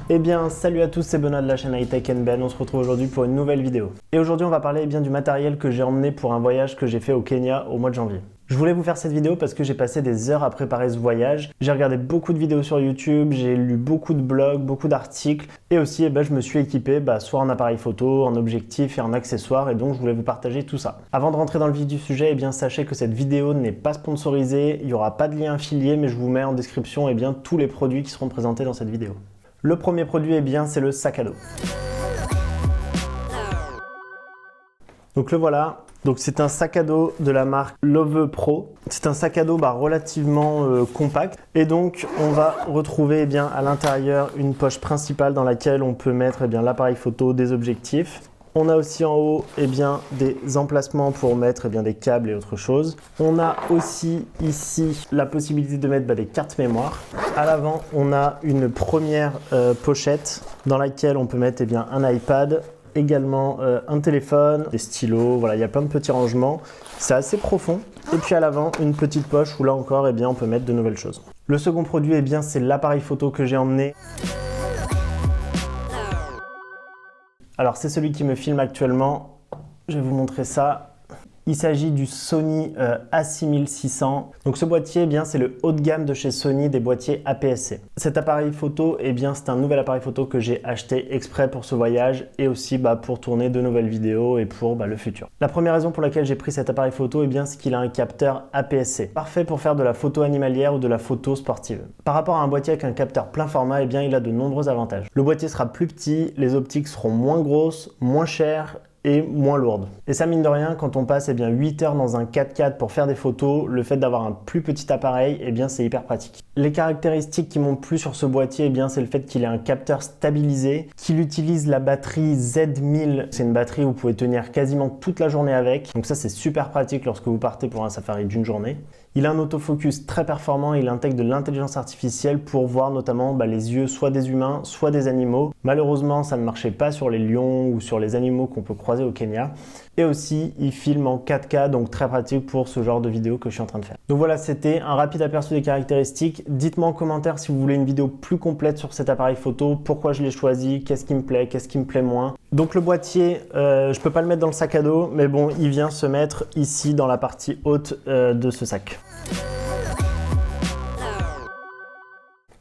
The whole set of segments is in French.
Eh bien, salut à tous, c'est Benoît de la chaîne High Tech Ben. On se retrouve aujourd'hui pour une nouvelle vidéo. Et aujourd'hui, on va parler du matériel que j'ai emmené pour un voyage que j'ai fait au Kenya au mois de janvier. Je voulais vous faire cette vidéo parce que j'ai passé des heures à préparer ce voyage. J'ai regardé beaucoup de vidéos sur YouTube, j'ai lu beaucoup de blogs, beaucoup d'articles et aussi je me suis équipé soit en appareil photo, en objectif et en accessoires et donc je voulais vous partager tout ça. Avant de rentrer dans le vif du sujet, sachez que cette vidéo n'est pas sponsorisée, il n'y aura pas de lien affilié mais je vous mets en description tous les produits qui seront présentés dans cette vidéo. Le premier produit c'est le sac à dos. Donc le voilà. Donc c'est un sac à dos de la marque Love Pro. C'est un sac à dos relativement compact et donc on va retrouver à l'intérieur une poche principale dans laquelle on peut mettre l'appareil photo, des objectifs. On a aussi en haut des emplacements pour mettre des câbles et autre chose. On a aussi ici la possibilité de mettre des cartes mémoire. À l'avant, on a une première pochette dans laquelle on peut mettre un iPad, également un téléphone, des stylos, voilà, il y a plein de petits rangements. C'est assez profond. Et puis à l'avant, une petite poche où là encore, on peut mettre de nouvelles choses. Le second produit, c'est l'appareil photo que j'ai emmené. Alors c'est celui qui me filme actuellement, je vais vous montrer ça. Il s'agit du Sony A6600. Donc ce boîtier, c'est le haut de gamme de chez Sony des boîtiers APS-C. Cet appareil photo, c'est un nouvel appareil photo que j'ai acheté exprès pour ce voyage et aussi pour tourner de nouvelles vidéos et pour le futur. La première raison pour laquelle j'ai pris cet appareil photo, c'est qu'il a un capteur APS-C. Parfait pour faire de la photo animalière ou de la photo sportive. Par rapport à un boîtier avec un capteur plein format, il a de nombreux avantages. Le boîtier sera plus petit, les optiques seront moins grosses, moins chères et moins lourde. Et ça, mine de rien, quand on passe 8 heures dans un 4x4 pour faire des photos, le fait d'avoir un plus petit appareil, c'est hyper pratique. Les caractéristiques qui m'ont plu sur ce boîtier, c'est le fait qu'il ait un capteur stabilisé, qu'il utilise la batterie Z1000. C'est une batterie où vous pouvez tenir quasiment toute la journée avec. Donc ça, c'est super pratique lorsque vous partez pour un safari d'une journée. Il a un autofocus très performant, il intègre de l'intelligence artificielle pour voir notamment les yeux soit des humains, soit des animaux. Malheureusement, ça ne marchait pas sur les lions ou sur les animaux qu'on peut croiser au Kenya. Et aussi, il filme en 4K, donc très pratique pour ce genre de vidéo que je suis en train de faire. Donc voilà, c'était un rapide aperçu des caractéristiques. Dites-moi en commentaire si vous voulez une vidéo plus complète sur cet appareil photo, pourquoi je l'ai choisi, qu'est-ce qui me plaît moins. Donc le boîtier, je peux pas le mettre dans le sac à dos, mais bon, il vient se mettre ici dans la partie haute de ce sac.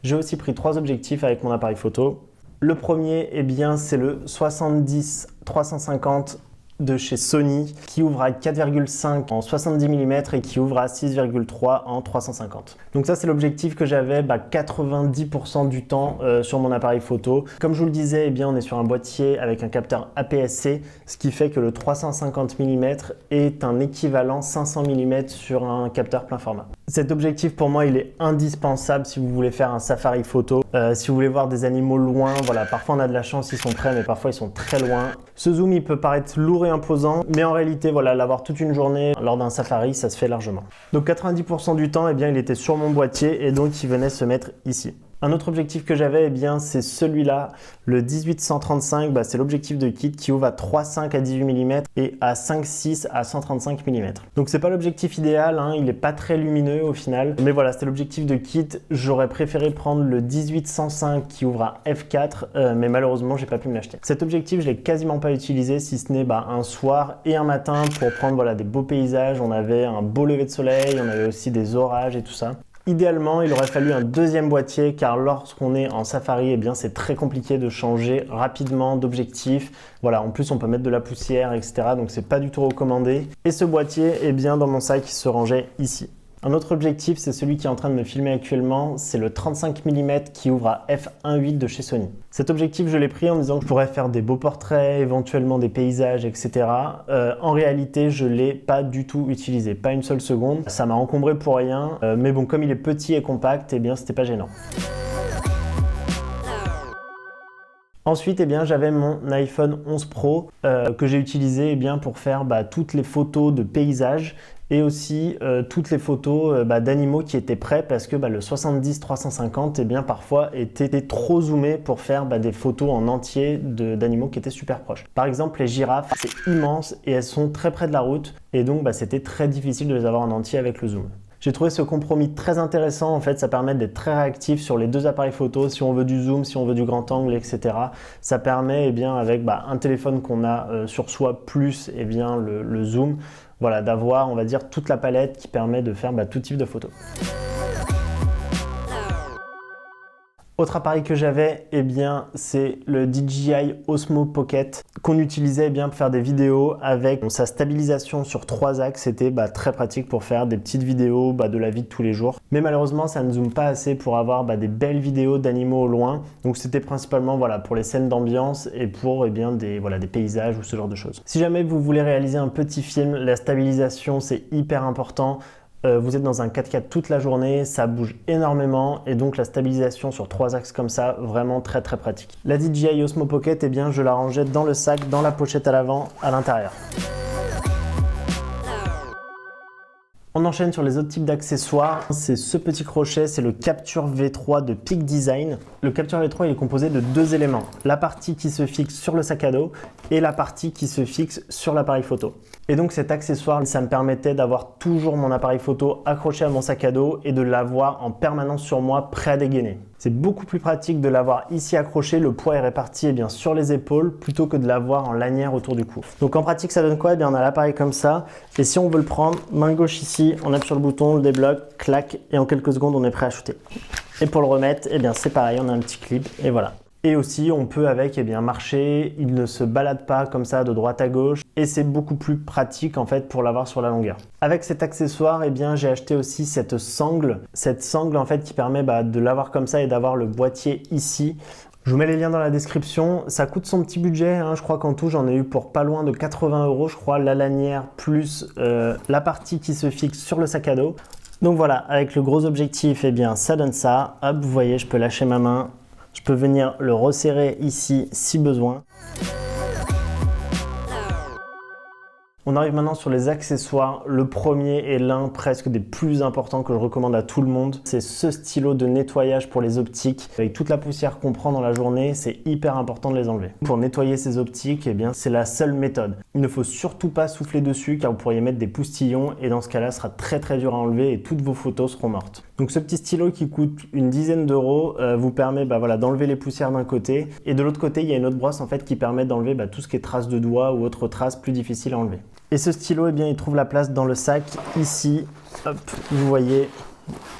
J'ai aussi pris 3 objectifs avec mon appareil photo. Le premier, c'est le 70-350 de chez Sony qui ouvre à 4,5 en 70 mm et qui ouvre à 6,3 en 350. Donc ça, c'est l'objectif que j'avais 90% du temps sur mon appareil photo. Comme je vous le disais, on est sur un boîtier avec un capteur APS-C, ce qui fait que le 350 mm est un équivalent 500 mm sur un capteur plein format. Cet objectif, pour moi, il est indispensable si vous voulez faire un safari photo. Si vous voulez voir des animaux loin, voilà, parfois on a de la chance, ils sont près, mais parfois ils sont très loin. Ce zoom, il peut paraître lourd et imposant, mais en réalité, voilà, l'avoir toute une journée lors d'un safari, ça se fait largement. Donc 90% du temps, il était sur mon boîtier et donc il venait se mettre ici. Un autre objectif que j'avais, c'est celui-là, le 18-135, c'est l'objectif de kit qui ouvre à 3,5 à 18 mm et à 5,6 à 135 mm. Donc c'est pas l'objectif idéal, il n'est pas très lumineux au final, mais voilà, c'était l'objectif de kit. J'aurais préféré prendre le 18-105 qui ouvre à f4, mais malheureusement, j'ai pas pu me l'acheter. Cet objectif, je l'ai quasiment pas utilisé, si ce n'est un soir et un matin pour prendre des beaux paysages. On avait un beau lever de soleil, on avait aussi des orages et tout ça. Idéalement, il aurait fallu un deuxième boîtier car lorsqu'on est en safari, c'est très compliqué de changer rapidement d'objectif. Voilà, en plus on peut mettre de la poussière, etc. Donc c'est pas du tout recommandé. Et ce boîtier, dans mon sac, il se rangeait ici. Un autre objectif, c'est celui qui est en train de me filmer actuellement, c'est le 35 mm qui ouvre à f1.8 de chez Sony. Cet objectif, je l'ai pris en me disant que je pourrais faire des beaux portraits, éventuellement des paysages, etc. En réalité, je ne l'ai pas du tout utilisé, pas une seule seconde. Ça m'a encombré pour rien, mais bon, comme il est petit et compact, c'était pas gênant. Ensuite, j'avais mon iPhone 11 Pro que j'ai utilisé pour faire toutes les photos de paysages et aussi toutes les photos d'animaux qui étaient prêts parce que le 70-350 parfois était trop zoomé pour faire des photos en entier d'animaux qui étaient super proches. Par exemple, les girafes, c'est immense et elles sont très près de la route et donc c'était très difficile de les avoir en entier avec le zoom. J'ai trouvé ce compromis très intéressant. En fait, ça permet d'être très réactif sur les deux appareils photo. Si on veut du zoom, si on veut du grand angle, etc. Ça permet, eh bien, avec un téléphone qu'on a sur soi plus eh bien, le zoom, voilà, d'avoir, on va dire, toute la palette qui permet de faire tout type de photos. Autre appareil que j'avais, eh bien, c'est le DJI Osmo Pocket qu'on utilisait eh bien, pour faire des vidéos avec sa stabilisation sur 3 axes. C'était très pratique pour faire des petites vidéos de la vie de tous les jours. Mais malheureusement, ça ne zoome pas assez pour avoir des belles vidéos d'animaux au loin. Donc c'était principalement pour les scènes d'ambiance et pour eh bien, des paysages ou ce genre de choses. Si jamais vous voulez réaliser un petit film, la stabilisation c'est hyper important. Vous êtes dans un 4x4 toute la journée, ça bouge énormément et donc la stabilisation sur 3 axes comme ça, vraiment très très pratique. La DJI Osmo Pocket, eh bien, je la rangeais dans le sac, dans la pochette à l'avant, à l'intérieur. On enchaîne sur les autres types d'accessoires. C'est ce petit crochet, c'est le Capture V3 de Peak Design. Le Capture V3 il est composé de 2 éléments. La partie qui se fixe sur le sac à dos et la partie qui se fixe sur l'appareil photo. Et donc cet accessoire, ça me permettait d'avoir toujours mon appareil photo accroché à mon sac à dos et de l'avoir en permanence sur moi, prêt à dégainer. C'est beaucoup plus pratique de l'avoir ici accroché, le poids est réparti eh bien, sur les épaules plutôt que de l'avoir en lanière autour du cou. Donc en pratique ça donne quoi? Eh bien, on a l'appareil comme ça et si on veut le prendre, main gauche ici, on appuie sur le bouton, on le débloque, clac et en quelques secondes on est prêt à shooter. Et pour le remettre, eh bien, c'est pareil, on a un petit clip et voilà. Et aussi, on peut avec eh bien, marcher, il ne se balade pas comme ça de droite à gauche et c'est beaucoup plus pratique en fait pour l'avoir sur la longueur. Avec cet accessoire, eh bien, j'ai acheté aussi cette sangle en fait qui permet de l'avoir comme ça et d'avoir le boîtier ici. Je vous mets les liens dans la description, ça coûte son petit budget, hein. Je crois qu'en tout j'en ai eu pour pas loin de 80 €, je crois, la lanière plus la partie qui se fixe sur le sac à dos. Donc voilà, avec le gros objectif, eh bien, ça donne ça. Hop, vous voyez, je peux lâcher ma main. Je peux venir le resserrer ici si besoin. On arrive maintenant sur les accessoires. Le premier est l'un presque des plus importants que je recommande à tout le monde. C'est ce stylo de nettoyage pour les optiques. Avec toute la poussière qu'on prend dans la journée, c'est hyper important de les enlever. Pour nettoyer ces optiques, eh bien, c'est la seule méthode. Il ne faut surtout pas souffler dessus car vous pourriez mettre des poustillons et dans ce cas-là, ce sera très très dur à enlever et toutes vos photos seront mortes. Donc ce petit stylo qui coûte une dizaine d'euros vous permet d'enlever les poussières d'un côté et de l'autre côté, il y a une autre brosse en fait qui permet d'enlever tout ce qui est traces de doigts ou autres traces plus difficiles à enlever. Et ce stylo, eh bien, il trouve la place dans le sac ici. Hop, vous voyez,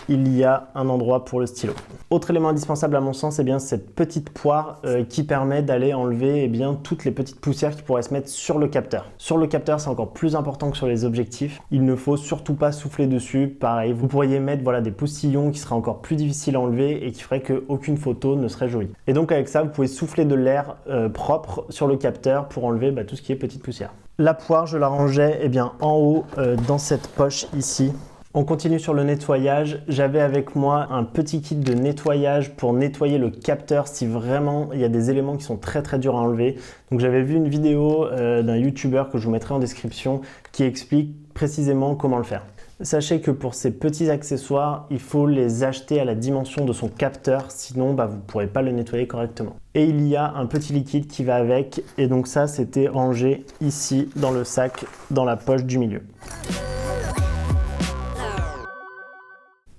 il y a un endroit pour le stylo. Autre élément indispensable à mon sens, eh bien, cette petite poire qui permet d'aller enlever eh bien, toutes les petites poussières qui pourraient se mettre sur le capteur. Sur le capteur, c'est encore plus important que sur les objectifs. Il ne faut surtout pas souffler dessus. Pareil, vous pourriez mettre des postillons qui seraient encore plus difficiles à enlever et qui feraient qu'aucune photo ne serait jolie. Et donc avec ça, vous pouvez souffler de l'air propre sur le capteur pour enlever tout ce qui est petite poussière. La poire, je la rangeais eh bien, en haut dans cette poche ici. On continue sur le nettoyage. J'avais avec moi un petit kit de nettoyage pour nettoyer le capteur si vraiment il y a des éléments qui sont très très durs à enlever. Donc j'avais vu une vidéo d'un youtubeur que je vous mettrai en description qui explique précisément comment le faire. Sachez que pour ces petits accessoires, il faut les acheter à la dimension de son capteur, sinon vous ne pourrez pas le nettoyer correctement. Et il y a un petit liquide qui va avec, et donc ça c'était rangé ici dans le sac, dans la poche du milieu.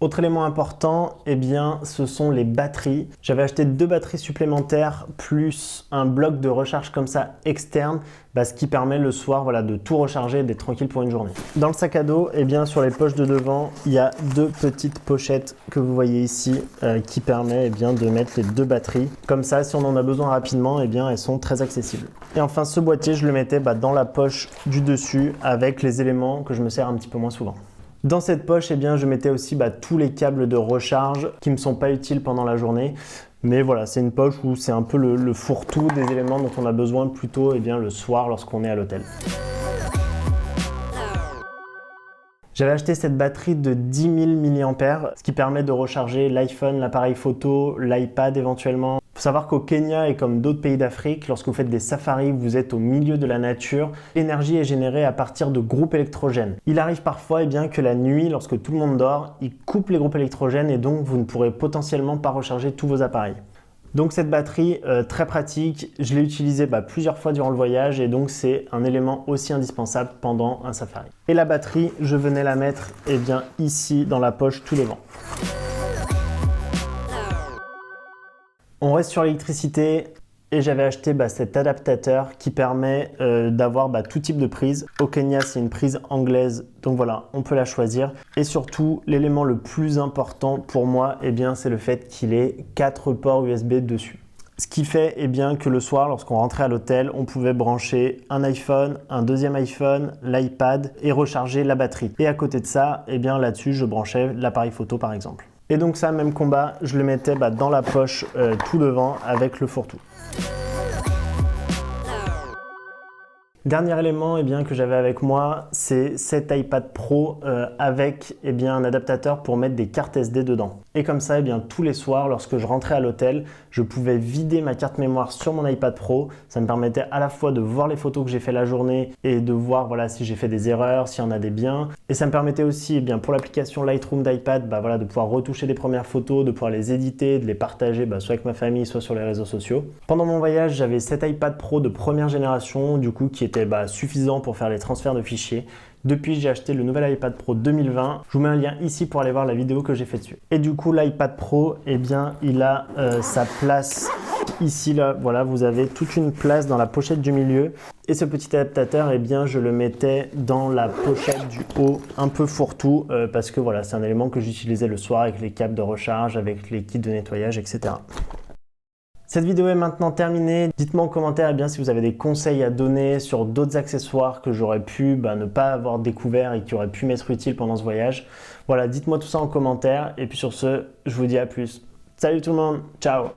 Autre élément important, eh bien, ce sont les batteries. J'avais acheté 2 batteries supplémentaires plus un bloc de recharge comme ça externe, ce qui permet le soir de tout recharger et d'être tranquille pour une journée. Dans le sac à dos, eh bien, sur les poches de devant, il y a 2 petites pochettes que vous voyez ici qui permet eh bien, de mettre les 2 batteries. Comme ça, si on en a besoin rapidement, eh bien, elles sont très accessibles. Et enfin, ce boîtier, je le mettais dans la poche du dessus avec les éléments que je me sers un petit peu moins souvent. Dans cette poche, eh bien, je mettais aussi tous les câbles de recharge qui ne me sont pas utiles pendant la journée. Mais voilà, c'est une poche où c'est un peu le fourre-tout des éléments dont on a besoin plutôt le soir lorsqu'on est à l'hôtel. J'avais acheté cette batterie de 10 000 mAh, ce qui permet de recharger l'iPhone, l'appareil photo, l'iPad éventuellement. Il faut savoir qu'au Kenya et comme d'autres pays d'Afrique, lorsque vous faites des safaris, vous êtes au milieu de la nature, l'énergie est générée à partir de groupes électrogènes. Il arrive parfois que la nuit, lorsque tout le monde dort, il coupe les groupes électrogènes et donc vous ne pourrez potentiellement pas recharger tous vos appareils. Donc cette batterie, très pratique, je l'ai utilisée plusieurs fois durant le voyage et donc c'est un élément aussi indispensable pendant un safari. Et la batterie, je venais la mettre ici dans la poche tout devant. On reste sur l'électricité. Et j'avais acheté cet adaptateur qui permet d'avoir tout type de prise. Au Kenya, c'est une prise anglaise, donc voilà, on peut la choisir. Et surtout, l'élément le plus important pour moi, c'est le fait qu'il ait 4 ports USB dessus. Ce qui fait que le soir, lorsqu'on rentrait à l'hôtel, on pouvait brancher un iPhone, un deuxième iPhone, l'iPad et recharger la batterie. Et à côté de ça, là-dessus, je branchais l'appareil photo par exemple. Et donc ça, même combat, je le mettais dans la poche tout devant avec le fourre-tout. Dernier élément que j'avais avec moi, c'est cet iPad Pro avec un adaptateur pour mettre des cartes SD dedans. Et comme ça, tous les soirs, lorsque je rentrais à l'hôtel, je pouvais vider ma carte mémoire sur mon iPad Pro. Ça me permettait à la fois de voir les photos que j'ai fait la journée et de voir si j'ai fait des erreurs, s'il y en a des biens. Et ça me permettait aussi, pour l'application Lightroom d'iPad, de pouvoir retoucher des premières photos, de pouvoir les éditer, de les partager soit avec ma famille, soit sur les réseaux sociaux. Pendant mon voyage, j'avais cet iPad Pro de première génération, du coup, qui était suffisant pour faire les transferts de fichiers. Depuis, j'ai acheté le nouvel iPad Pro 2020. Je vous mets un lien ici pour aller voir la vidéo que j'ai fait dessus. Et du coup, l'iPad Pro, il a sa place ici, là. Voilà, vous avez toute une place dans la pochette du milieu. Et ce petit adaptateur, je le mettais dans la pochette du haut, un peu fourre-tout, parce que voilà, c'est un élément que j'utilisais le soir avec les câbles de recharge, avec les kits de nettoyage, etc. Cette vidéo est maintenant terminée. Dites-moi en commentaire si vous avez des conseils à donner sur d'autres accessoires que j'aurais pu ne pas avoir découvert et qui auraient pu m'être utiles pendant ce voyage. Voilà, dites-moi tout ça en commentaire. Et puis sur ce, je vous dis à plus. Salut tout le monde, ciao!